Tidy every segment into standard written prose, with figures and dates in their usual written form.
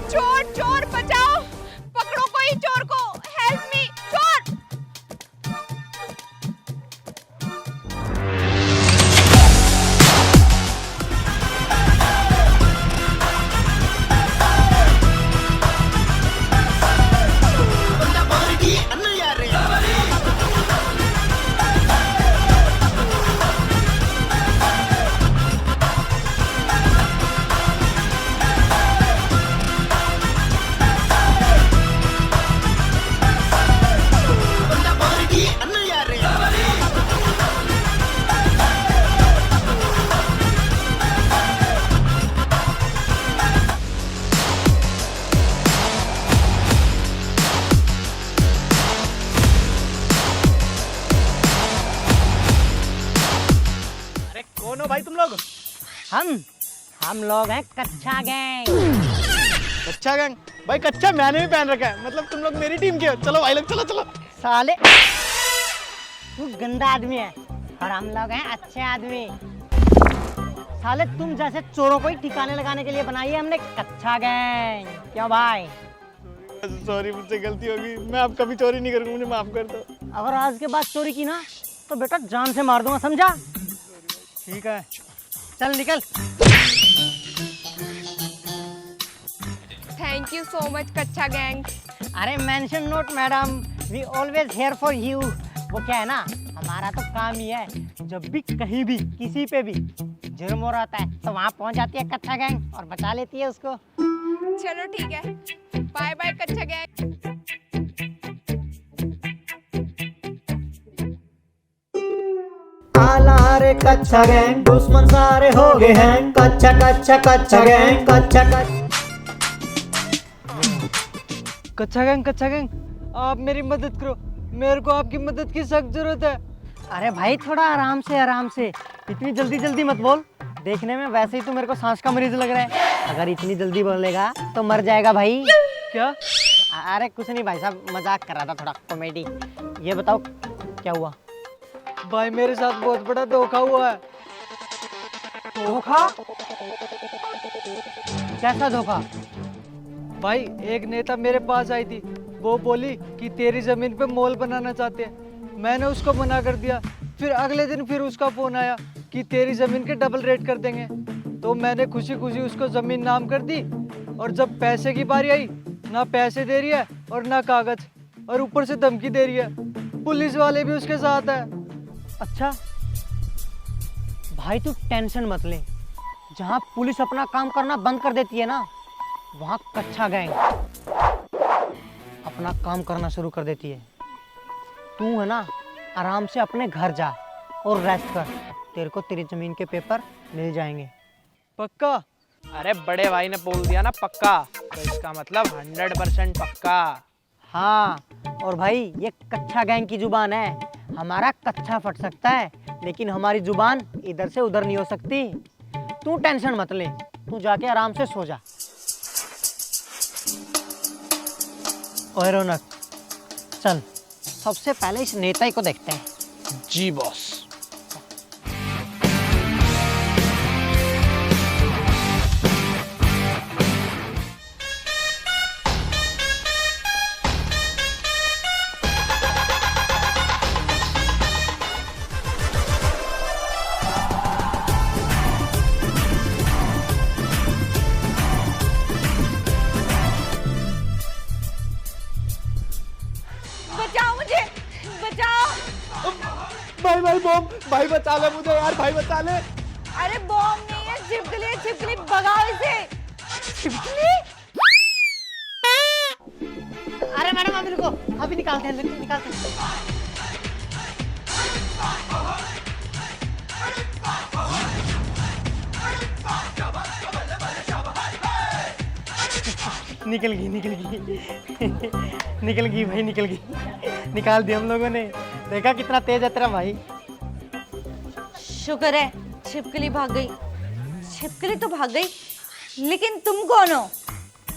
चोर चोर बचाओ, पकड़ो कोई चोर को, हेल्प मी, चोर। कौन हो भाई तुम लोग? हम लोग हैं कच्चा गैंग। कच्चा गैंग? भाई कच्चा मैंने भी पहन रखा है, मतलब तुम लोग मेरी टीम के हो। चलो भाई लोग, चलो चलो। साले तू गंदा आदमी है और हम लोग हैं अच्छे आदमी। साले तुम जैसे चोरों को ही ठिकाने लगाने के लिए बनाई है हमने कच्चा गैंग। क्यों भाई? सॉरी, मुझसे गलती होगी, मैं अब कभी चोरी नहीं करूंगा, मुझे माफ कर दो। अगर आज के बाद चोरी की ना तो बेटा जान से मार दूंगा, समझा? ठीक है, चल निकल। थैंक यू सो मच कच्चा गैंग। अरे mention not madam, we always here for you. वो क्या है ना, हमारा तो काम ही है, जब भी कहीं भी किसी पे भी जुर्म हो रहा है तो वहाँ पहुँच जाती है कच्चा गैंग और बचा लेती है उसको। चलो ठीक है, बाय बाय कच्चा गैंग। आला रे कच्चा गैंग, दुश्मन सारे हो गए हैं। कच्चा कच्चा कच्चा गैंग, कच्चा कच्चा गैंग, आप मेरी मदद करो, मेरे को आपकी मदद की सख्त जरूरत है। अरे भाई थोड़ा आराम से आराम से, इतनी जल्दी जल्दी मत बोल। देखने में वैसे ही तू मेरे को सांस का मरीज लग रहा है, अगर इतनी जल्दी बोलेगा तो मर जाएगा भाई। क्या? अरे कुछ नहीं भाई साहब, मजाक कर रहा था, थोड़ा कॉमेडी। ये बताओ क्या हुआ? भाई मेरे साथ बहुत बड़ा धोखा हुआ है। धोखा? कैसा धोखा? भाई एक नेता मेरे पास आई थी, वो बोली कि तेरी जमीन पे मॉल बनाना चाहते हैं। मैंने उसको मना कर दिया। फिर अगले दिन फिर उसका फोन आया कि तेरी जमीन के डबल रेट कर देंगे। तो मैंने खुशी खुशी उसको जमीन नाम कर दी, और जब पैसे की बारी आई, ना पैसे दे रही है और ना कागज, और ऊपर से धमकी दे रही है। पुलिस वाले भी उसके साथ है। अच्छा भाई तू टेंशन मत ले, जहाँ पुलिस अपना काम करना बंद कर देती है ना, वहाँ कच्चा गैंग अपना काम करना शुरू कर देती है। तू है ना, आराम से अपने घर जा और रेस्ट कर, तेरे को तेरी जमीन के पेपर मिल जाएंगे। पक्का? अरे बड़े भाई ने बोल दिया ना पक्का, तो इसका मतलब 100% पक्का। हाँ, और भाई ये कच्चा गैंग की जुबान है। हमारा कच्चा फट सकता है लेकिन हमारी जुबान इधर से उधर नहीं हो सकती। तू टेंशन मत ले, तू जाके आराम से सो जा। ओए रौनक, चल सबसे पहले इस नेता ही को देखते हैं। जी बॉस। बचाओ मुझे, बचाओ। भाई भाई बॉम्ब, भाई बचा ले मुझे यार, भाई बचा ले। अरे बॉम्ब नहीं है, छिपकली है, छिपकली, भगाओ इसे। छिपकली? अरे मैडम अभी रुको, अभी निकालते हैं, निकालते हैं। निकल गई निकल गई निकल गई भाई, निकल गई। निकाल दिया हम लोगों ने। देखा कितना तेज है तेरा भाई। शुक्र है छिपकली भाग गई। छिपकली तो भाग गई, लेकिन तुम कौन हो?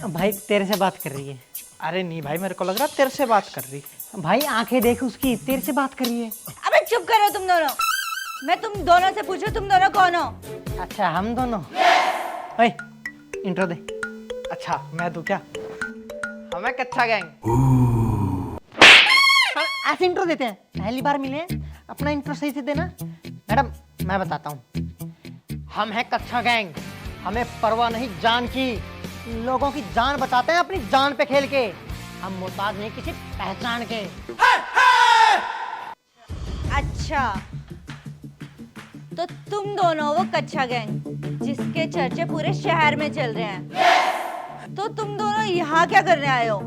भाई तेरे से बात कर रही है। अरे नहीं भाई, मेरे को लग रहा तेरे से बात कर रही। भाई आंखें देख उसकी, तेरे से बात कर रही है। अबे चुप करो तुम दोनों। मैं तुम दोनों से पूछूं तुम दोनों कौन हो? अच्छा हम दोनों। ओए इंट्रो दे। अच्छा मैं दूं क्या? हमें कच्चा गैंग। ऐसे इंट्रो देते हैं, पहली बार मिले हैं, अपना इंट्रो सही से देना। मैडम मैं बताता हूँ, हम हैं कच्चा गैंग, हमें परवाह नहीं जान की, लोगों की जान बचाते हैं अपनी जान पे खेल के, हम मोहताज नहीं किसी पहचान के। अच्छा तो तुम दोनों वो कच्चा गैंग जिसके चर्चे पूरे शहर में चल रहे हैं, तो तुम दोनों यहाँ क्या करने आए हो?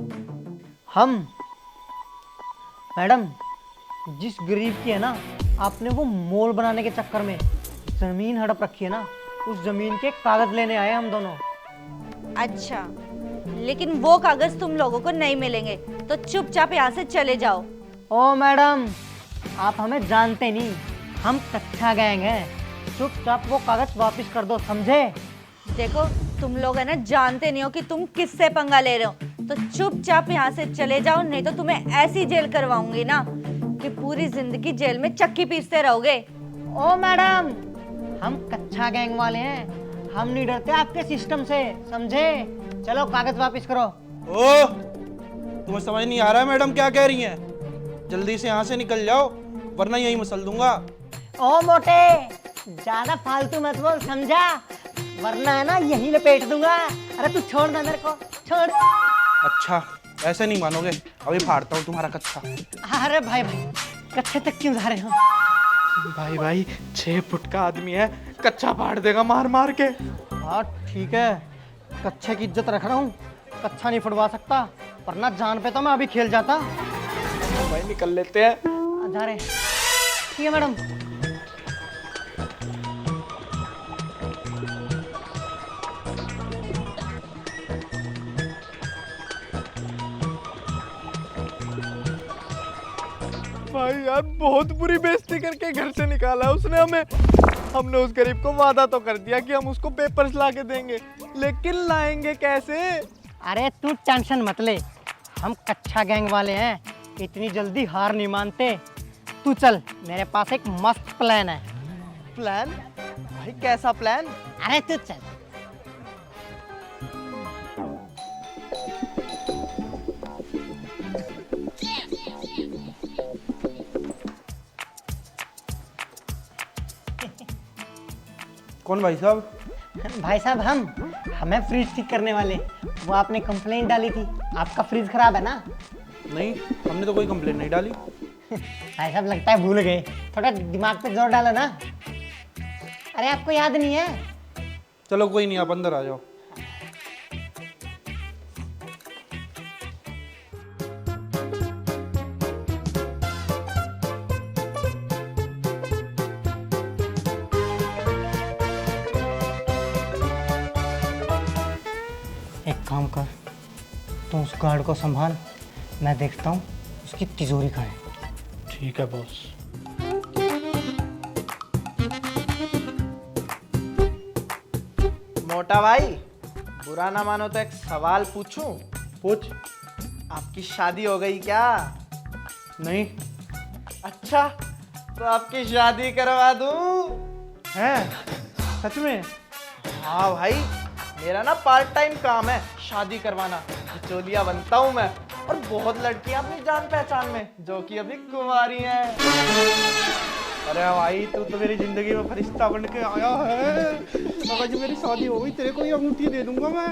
हम मैडम जिस गरीब की है ना आपने वो मॉल बनाने के चक्कर में जमीन हड़प रखी है ना, उस जमीन के कागज लेने आए हम दोनों। अच्छा लेकिन वो कागज तुम लोगों को नहीं मिलेंगे, तो चुपचाप यहाँ से चले जाओ। ओ मैडम आप हमें जानते नहीं, हम कच्चा गैंग हैं, चुपचाप वो कागज वापस कर दो, समझे? देखो तुम लोग है ना जानते नहीं हो कि तुम किससे पंगा ले रहे हो, तो चुपचाप यहाँ से चले जाओ, नहीं तो तुम्हें ऐसी जेल करवाऊंगी ना कि पूरी जिंदगी जेल में चक्की पीसते रहोगे। ओ मैडम हम कच्चा गैंग वाले हैं, हम नहीं डरते आपके सिस्टम से, समझे? चलो कागज वापस करो। ओ, तुम्हें समझ नहीं आ रहा है मैडम क्या कह रही हैं? जल्दी से यहाँ से निकल जाओ वरना यहीं मसल दूंगा। ओ मोटे ज्यादा फालतू मत बोल, समझा? वरना है ना यहीं लपेट दूंगा। अरे तू छोड़ दे मेरे को, छोड़। अच्छा ऐसे नहीं मानोगे, अभी फाड़ता हूँ तुम्हारा कच्चा। अरे भाई भाई कच्चे तक क्यों जा रहे हो? भाई भाई 6 फुट का आदमी है, कच्चा फाड़ देगा मार मार के। हाँ ठीक है, कच्चे की इज्जत रख रहा हूँ, कच्चा नहीं फुड़वा सकता, वरना जान पे तो मैं अभी खेल जाता। भाई निकल लेते हैं। जा रहे हैं। ठीक है मैडम। भाई यार बहुत बुरी बेइज्जती करके घर से निकाला उसने हमें। हमने उस गरीब को वादा तो कर दिया कि हम उसको पेपर्स ला के देंगे, लेकिन लाएंगे कैसे? अरे तू टेंशन मत ले, हम कच्चा गैंग वाले हैं, इतनी जल्दी हार नहीं मानते। तू चल, मेरे पास एक मस्त प्लान है। प्लान? भाई कैसा प्लान? अरे तू चल। कौन भाई साहब? भाई साहब हमें फ्रिज ठीक करने वाले, वो आपने कंप्लेंट डाली थी, आपका फ्रिज खराब है ना? नहीं हमने तो कोई कंप्लेंट नहीं डाली। भाई साहब लगता है भूल गए, थोड़ा दिमाग पे जोर डालो ना। अरे आपको याद नहीं है? चलो कोई नहीं, आप अंदर आ जाओ। एक काम कर, तू उस गार्ड को संभाल, मैं देखता हूँ उसकी तिजोरी कहाँ है। ठीक है बॉस। मोटा भाई बुरा ना मानो तो एक सवाल पूछूं? पूछ। आपकी शादी हो गई क्या? नहीं। अच्छा तो आपकी शादी करवा दूं? है सच में? हाँ भाई, मेरा ना पार्ट टाइम काम है शादी करवाना, बिचौलिया बनता हूँ मैं, और बहुत लड़कियां अपनी जान पहचान में जो कि अभी कुंवारी हैं। अरे भाई तू तो मेरी जिंदगी में फरिश्ता बन के आया है। अगर जो मेरी शादी हो गई तेरे को ये अंगूठी दे दूंगा मैं।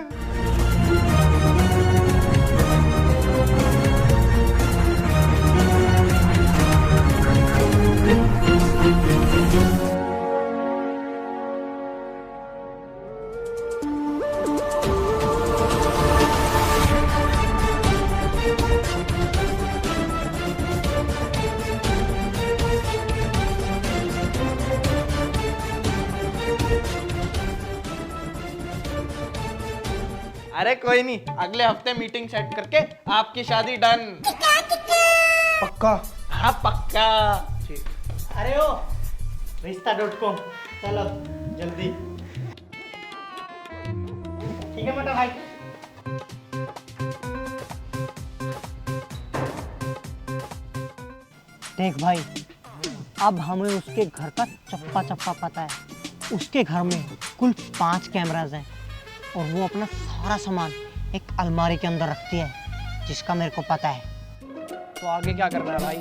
अरे कोई नहीं, अगले हफ्ते मीटिंग सेट करके आपकी शादी डन। पक्का? हाँ पक्का। अरे ओ रिश्ता.com, चलो जल्दी। ठीक है मोटा भाई। देख भाई, अब हमें उसके घर का चप्पा चप्पा पता है। उसके घर में कुल 5 कैमराज हैं और वो अपना सारा सामान एक अलमारी के अंदर रखती है, जिसका मेरे को पता है। तो आगे क्या करना है भाई?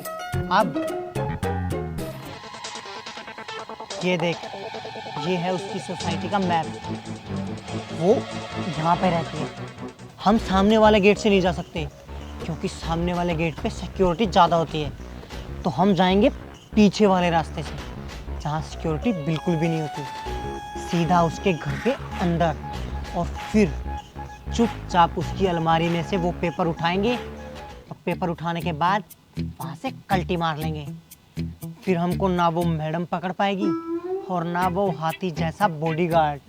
अब ये देख, ये है उसकी सोसाइटी का मैप। वो यहाँ पे रहती है। हम सामने वाले गेट से नहीं जा सकते क्योंकि सामने वाले गेट पे सिक्योरिटी ज़्यादा होती है, तो हम जाएंगे पीछे वाले रास्ते से जहाँ सिक्योरिटी बिल्कुल भी नहीं होती, सीधा उसके घर के अंदर। और फिर चुपचाप उसकी अलमारी में से वो पेपर उठाएंगे और पेपर उठाने के बाद वहाँ से कल्टी मार लेंगे। फिर हमको ना वो मैडम पकड़ पाएगी और ना वो हाथी जैसा बॉडीगार्ड।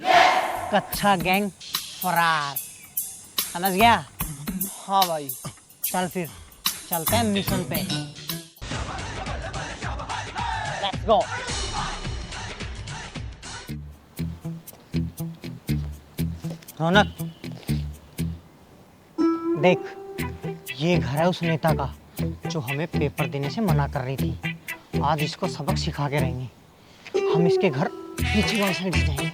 कच्चा गैंग फरार। समझ गया? हाँ भाई। चल फिर चलते हैं मिशन पे। Let's go. रौनक, देख, ये घर है उस नेता का जो हमें पेपर देने से मना कर रही थी। आज इसको सबक सिखा के रहेंगे। हम इसके घर पीछे वाली साइड जाएंगे,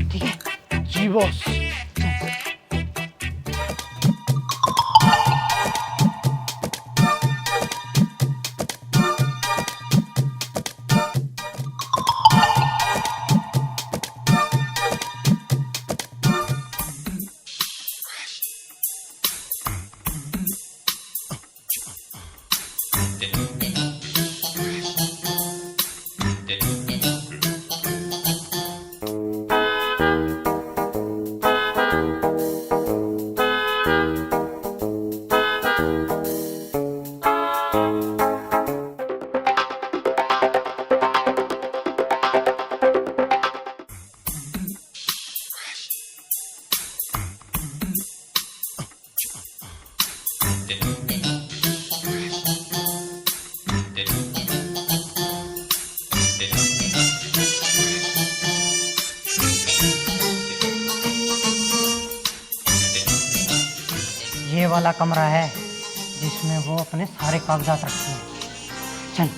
ठीक है? जी बॉस। ये वाला कमरा है जिसमें वो अपने सारे कागजात रखती है। चल।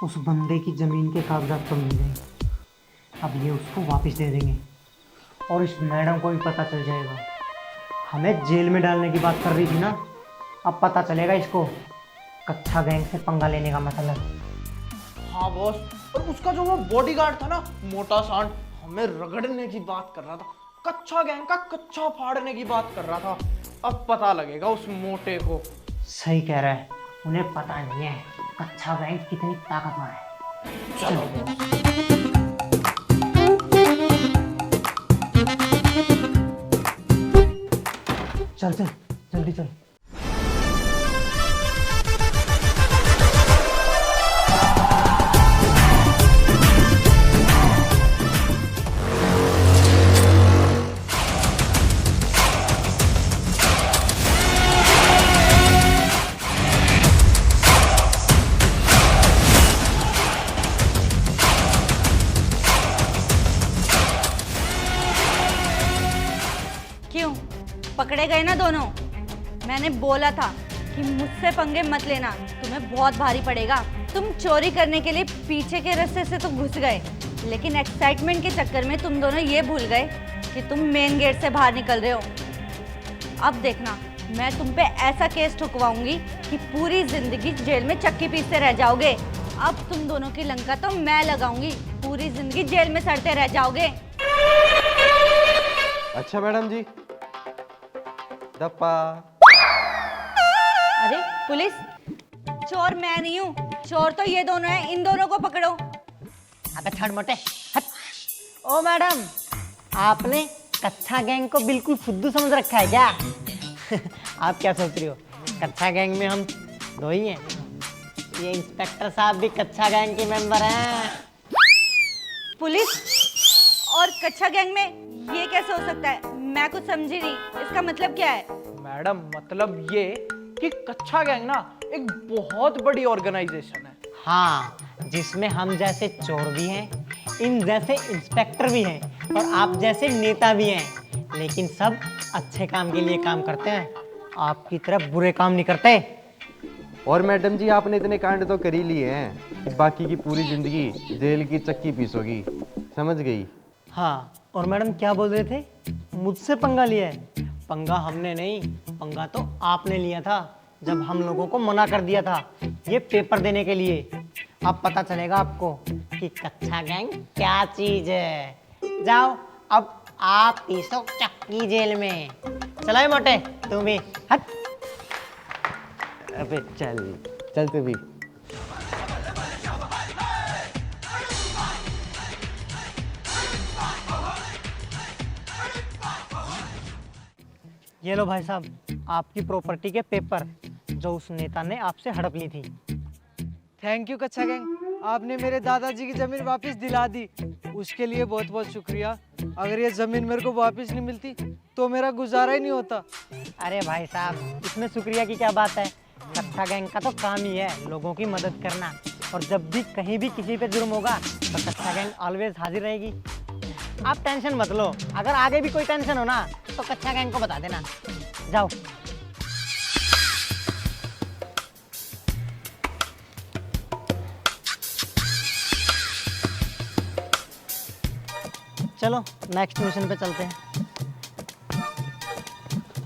उस बंदे की जमीन के कागजात तो मिल गए। अब ये उसको वापस दे देंगे और इस मैडम को भी पता चल जाएगा। हमें जेल में डालने की बात कर रही थी ना, अब पता चलेगा इसको कच्चा गैंग से पंगा लेने का मतलब। हाँ बॉस, और उसका जो वो बॉडीगार्ड था ना, मोटा सांड, हमें रगड़ने की बात कर रहा था, कच्चा गैंग का कच्चा फाड़ने की बात कर रहा था। अब पता लगेगा उस मोटे को। सही कह रहा है, उन्हें पता नहीं है कच्चा गैंग कितनी ताकतवर है। चलो बॉस। चल चल जल्दी चल। क्यों पकड़े गए ना दोनों? मैंने बोला था कि मुझसे पंगे मत लेना, तुम्हें बहुत भारी पड़ेगा। तुम चोरी करने के लिए पीछे के रास्ते से तो घुस गए, लेकिन एक्साइटमेंट के चक्कर में तुम दोनों ये भूल गए कि तुम मेन गेट से बाहर निकल रहे हो। अब देखना, मैं तुम पे ऐसा केस ठुकवाऊंगी कि पूरी जिंदगी जेल में चक्की पीसते रह जाओगे। अब तुम दोनों की लंका तो मैं लगाऊंगी, पूरी जिंदगी जेल में सड़ते रह जाओगे। अच्छा मैडम जी, दप्पा। अरे पुलिस, चोर मैं नहीं हूँ, चोर तो ये दोनों हैं, इन दोनों को पकड़ो। अबे छोड़ मोटे, हट। ओ मैडम, आपने कच्चा गैंग को बिल्कुल फुद्दू समझ रखा है क्या? आप क्या सोच रही हो, कच्चा गैंग में हम दो ही हैं। ये इंस्पेक्टर साहब भी कच्चा गैंग के मेंबर हैं। पुलिस और कच्चा गैंग में ये कैसे हो सकता है? मैं कुछ समझी नहीं, इसका मतलब क्या है? मैडम मतलब ये कि कच्चा गैंग ना एक बहुत बड़ी ऑर्गेनाइजेशन है। हाँ, जिसमें हम जैसे चोर भी हैं, इन जैसे इंस्पेक्टर भी हैं और आप जैसे नेता भी हैं, लेकिन सब अच्छे काम के लिए काम करते हैं, आपकी तरह बुरे काम नहीं करते। और मैडम जी आपने इतने कांड तो कर ही लिए हैं, बाकी की पूरी जिंदगी जेल की चक्की पीसोगी, समझ गई? हाँ, और मैडम क्या बोल रहे थे? मुझसे पंगा लिया है? पंगा हमने नहीं, पंगा तो आपने लिया था जब हम लोगों को मना कर दिया था ये पेपर देने के लिए। अब पता चलेगा आपको कि कच्चा गैंग क्या चीज है। जाओ, अब आप पीसो चक्की जेल में। चलाए मोटे, तुम भी हट। अबे चल चल तू भी। ये लो भाई साहब, आपकी प्रॉपर्टी के पेपर जो उस नेता ने आपसे हड़प ली थी। थैंक यू कच्चा गैंग, आपने मेरे दादाजी की जमीन वापस दिला दी, उसके लिए बहुत बहुत शुक्रिया। अगर ये जमीन मेरे को वापस नहीं मिलती तो मेरा गुजारा ही नहीं होता। अरे भाई साहब, इसमें शुक्रिया की क्या बात है? कच्चा गैंग का तो काम ही है लोगों की मदद करना, और जब भी कहीं भी किसी पे जुर्म होगा तो कच्चा गैंग ऑलवेज हाजिर रहेगी। आप टेंशन मत लो, अगर आगे भी कोई टेंशन हो ना तो कच्चा गैंग को बता देना। जाओ। चलो नेक्स्ट मिशन पे चलते हैं।